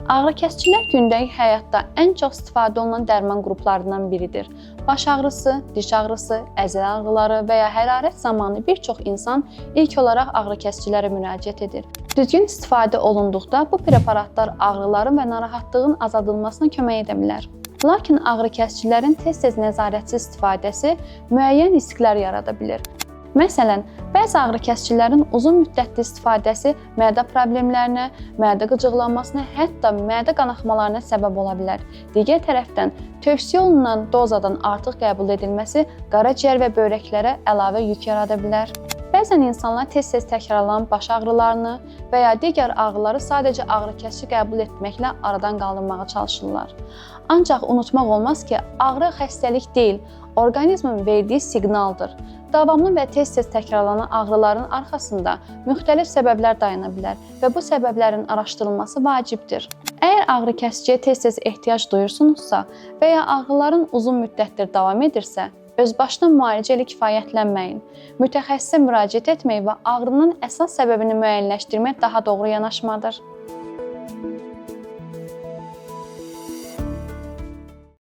Ağrıkəsicilər gündəlik həyatda ən çox istifadə olunan dərman qruplarından biridir. Baş ağrısı, diş ağrısı, əzəl ağrıları və ya hərarət zamanı bir çox insan ilk olaraq ağrıkəsicilərə müraciət edir. Düzgün istifadə olunduqda bu preparatlar ağrıların və narahatlığın azaldılmasına kömək edə bilər. Lakin ağrıkəsicilərin tez-tez nəzarətsiz istifadəsi müəyyən risklər yarada bilər. Məsələn, bəzi ağrıkəsicilərin uzun müddətli istifadəsi mədə problemlərinə, mədə qıcıqlanmasına, hətta mədə qanaxmalarına səbəb ola bilər. Digər tərəfdən, tövsiyə olunan dozadan artıq qəbul edilməsi qaraciyər və böyrəklərə əlavə yük yarada bilər. Bəzən insanlar tez-tez təkrarlanan baş ağrılarını və ya digər ağrıları sadəcə ağrıkəsici qəbul etməklə aradan qaldırmağa çalışırlar. Ancaq unutmaq olmaz ki, ağrı xəstəlik deyil, orqanizmin verdiyi siqnaldır. Davamlı və tez-tez təkrarlanan ağrıların arxasında müxtəlif səbəblər dayana bilər və bu səbəblərin araşdırılması vacibdir. Əgər ağrıkəsiciyə tez-tez ehtiyac duyursunuzsa və ya ağrıların uzun müddətdir davam edirsə, özbaşına müalicə ilə kifayətlənməyin. Mütəxəssisə müraciət etmək və ağrının əsas səbəbini müəyyənləşdirmək daha doğru yanaşmadır.